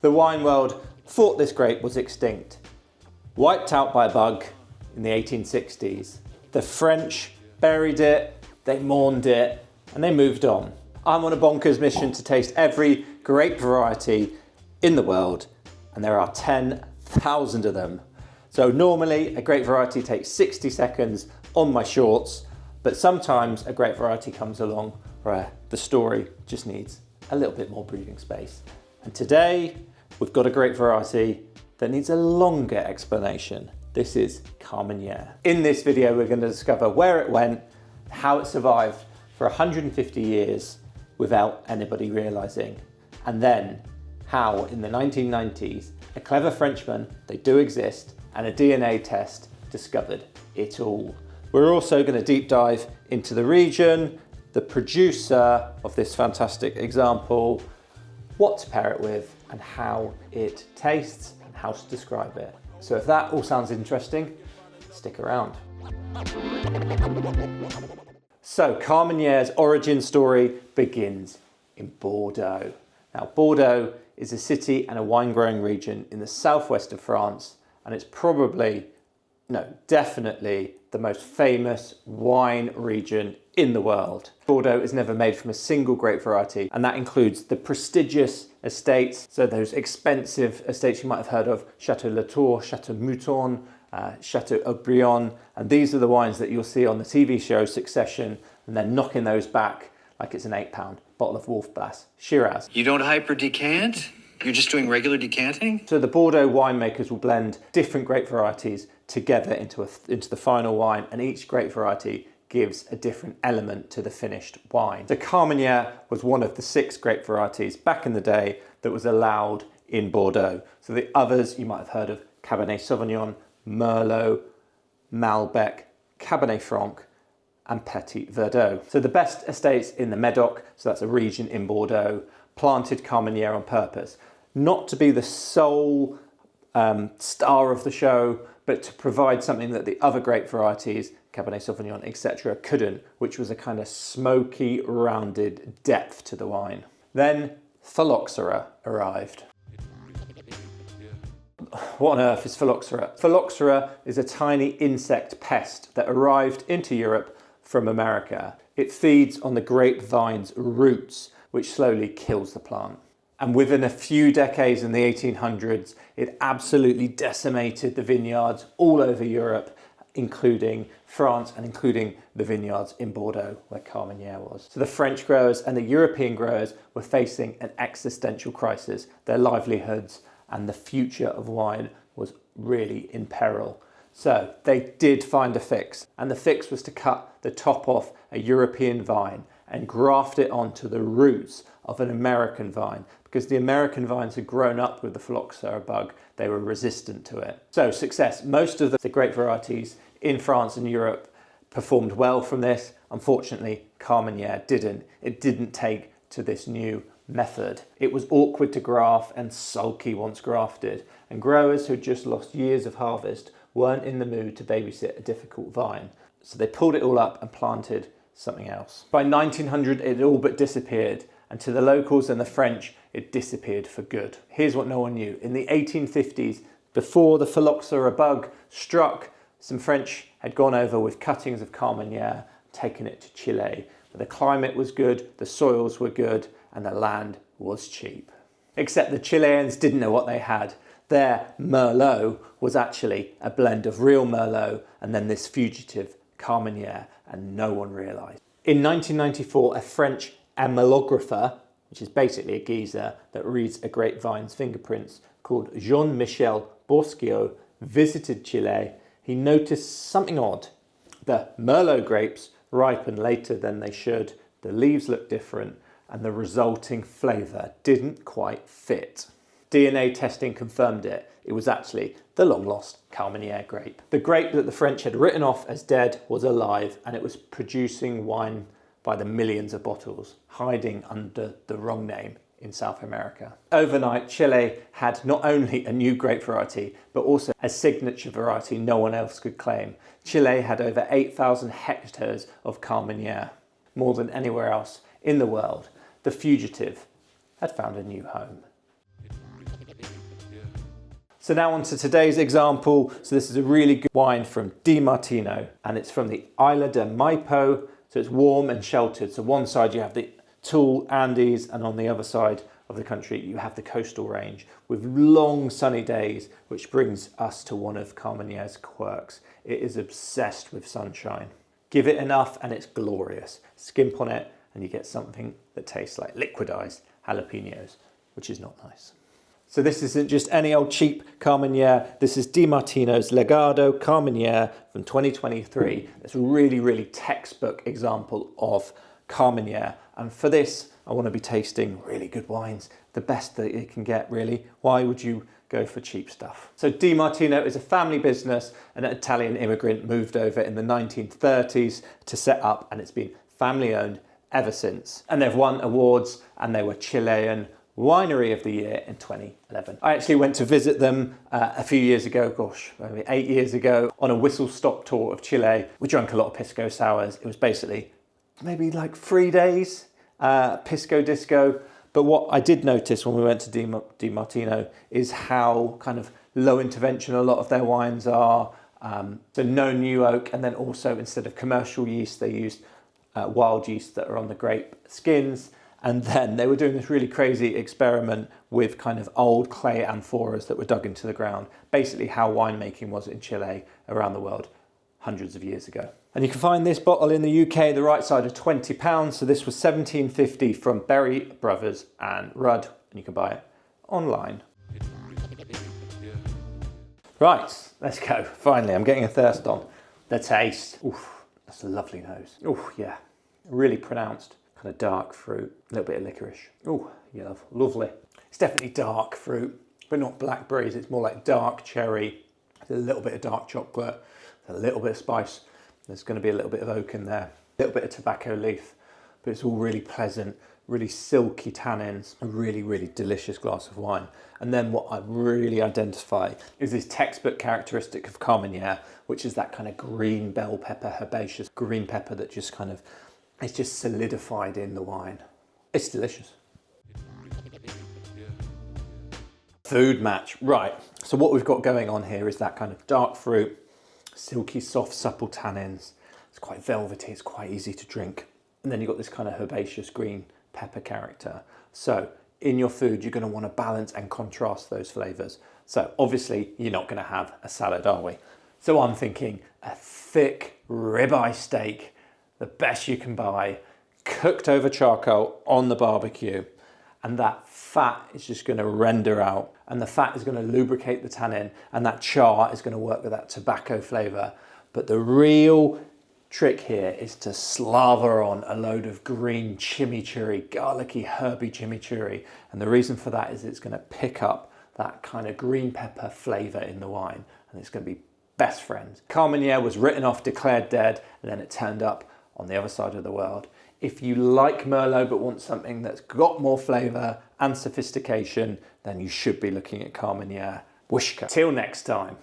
The wine world thought this grape was extinct, wiped out by a bug in the 1860s. The French buried it, they mourned it, and they moved on. I'm on a bonkers mission to taste every grape variety in the world, and there are 10,000 of them. So normally a grape variety takes 60 seconds on my shorts, but sometimes a grape variety comes along where the story just needs a little bit more breathing space. And today we've got a grape variety that needs a longer explanation. This is Carmenere. In this video, we're going to discover where it went, how it survived for 150 years without anybody realizing, and then how in the 1990s, a clever Frenchman, they do exist, and a DNA test discovered it all. We're also going to deep dive into the region, the producer of this fantastic example, what to pair it with, and how it tastes, and how to describe it. So if that all sounds interesting, stick around. So Carmenere's origin story begins in Bordeaux. Now Bordeaux is a city and a wine growing region in the southwest of France, and it's probably, no, definitely the most famous wine region in the world. Bordeaux is never made from a single grape variety, and that includes the prestigious estates, so those expensive estates you might have heard of, Chateau Latour, Chateau Mouton, Chateau Haut-Brion, and these are the wines that you'll see on the TV show Succession, and they're knocking those back like it's an £8 bottle of Wolf Blass Shiraz. You don't hyper decant? You're just doing regular decanting? So the Bordeaux winemakers will blend different grape varieties together into the final wine, and each grape variety gives a different element to the finished wine. The Carmenere was one of the 6 grape varieties back in the day that was allowed in Bordeaux. So the others you might have heard of: Cabernet Sauvignon, Merlot, Malbec, Cabernet Franc, and Petit Verdot. So the best estates in the Médoc, so that's a region in Bordeaux, planted Carmenere on purpose, not to be the sole star of the show, but to provide something that the other grape varieties, Cabernet Sauvignon, etc., couldn't, which was a kind of smoky, rounded depth to the wine. Then phylloxera arrived. What on earth is phylloxera? Phylloxera is a tiny insect pest that arrived into Europe from America. It feeds on the grapevine's roots, which slowly kills the plant. And within a few decades in the 1800s, it absolutely decimated the vineyards all over Europe, including France and including the vineyards in Bordeaux, where Carmenere was. So the French growers and the European growers were facing an existential crisis. Their livelihoods and the future of wine was really in peril. So they did find a fix, and the fix was to cut the top off a European vine and graft it onto the roots of an American vine. Because the American vines had grown up with the phylloxera bug, they were resistant to it. So success. Most of the grape varieties in France and Europe performed well from this. Unfortunately, Carmenere didn't. It didn't take to this new method. It was awkward to graft and sulky once grafted, and growers who had just lost years of harvest weren't in the mood to babysit a difficult vine. So they pulled it all up and planted something else. By 1900, it all but disappeared, and to the locals and the French, it disappeared for good. Here's what no one knew. In the 1850s, before the phylloxera bug struck, some French had gone over with cuttings of Carmenere, taken it to Chile. The climate was good, the soils were good, and the land was cheap. Except the Chileans didn't know what they had. Their Merlot was actually a blend of real Merlot and then this fugitive Carmenere, and no one realised. In 1994, a French amylographer, which is basically a geezer that reads a grapevine's fingerprints, called Jean-Michel Bourskiot, visited Chile. He noticed something odd. The Merlot grapes ripen later than they should, the leaves look different, and the resulting flavour didn't quite fit. DNA testing confirmed it. It was actually the long-lost Carmenere grape. The grape that the French had written off as dead was alive, and it was producing wine by the millions of bottles, hiding under the wrong name in South America. Overnight, Chile had not only a new grape variety, but also a signature variety no one else could claim. Chile had over 8,000 hectares of Carmenere, more than anywhere else in the world. The fugitive had found a new home. So now on to today's example. So this is a really good wine from Di Martino, and it's from the Isla de Maipo. So it's warm and sheltered. So one side you have the tall Andes, and on the other side of the country you have the coastal range with long sunny days, which brings us to one of Carmenère's quirks. It is obsessed with sunshine. Give it enough and it's glorious. Skimp on it and you get something that tastes like liquidized jalapenos, which is not nice. So this isn't just any old cheap Carmenère. This is Di Martino's Legado Carmenère from 2023. It's a really, really textbook example of Carmenère. And for this, I want to be tasting really good wines, the best that you can get, really. Why would you go for cheap stuff? So Di Martino is a family business, and an Italian immigrant moved over in the 1930s to set up, and it's been family owned ever since. And they've won awards, and they were Chilean Winery of the Year in 2011. I actually went to visit them a few years ago, gosh, maybe 8 years ago, on a whistle-stop tour of Chile. We drank a lot of pisco sours. It was basically maybe like 3 days, pisco disco. But what I did notice when we went to Di Martino is how kind of low intervention a lot of their wines are. So no new oak, and then also instead of commercial yeast, they used wild yeast that are on the grape skins. And then they were doing this really crazy experiment with kind of old clay amphoras that were dug into the ground. Basically how winemaking was in Chile around the world hundreds of years ago. And you can find this bottle in the UK, the right side of £20. So this was $17.50 from Berry Brothers and Rudd. And you can buy it online. Right, let's go. Finally, I'm getting a thirst on. The taste. Oof, that's a lovely nose. Oof, yeah, really pronounced. Kind of dark fruit, a little bit of licorice. Oh, yeah, lovely. It's definitely dark fruit, but not blackberries. It's more like dark cherry. There's a little bit of dark chocolate, a little bit of spice. There's going to be a little bit of oak in there, a little bit of tobacco leaf, but it's all really pleasant, really silky tannins, a really, really delicious glass of wine. And then what I really identify is this textbook characteristic of Carmenère, which is that kind of green bell pepper, herbaceous green pepper that just kind of, it's just solidified in the wine. It's delicious. Food match, right. So what we've got going on here is that kind of dark fruit, silky, soft, supple tannins. It's quite velvety, it's quite easy to drink. And then you've got this kind of herbaceous green pepper character. So in your food, you're gonna wanna balance and contrast those flavors. So obviously you're not gonna have a salad, are we? So I'm thinking a thick ribeye steak, the best you can buy, cooked over charcoal on the barbecue, and that fat is just going to render out, and the fat is going to lubricate the tannin, and that char is going to work with that tobacco flavor. But the real trick here is to slather on a load of green chimichurri, garlicky, herby chimichurri, and the reason for that is it's going to pick up that kind of green pepper flavor in the wine, and it's going to be best friends. Carmenère was written off, declared dead, and then it turned up on the other side of the world. If you like Merlot but want something that's got more flavour and sophistication, then you should be looking at Carmenère. Wishka. Till next time.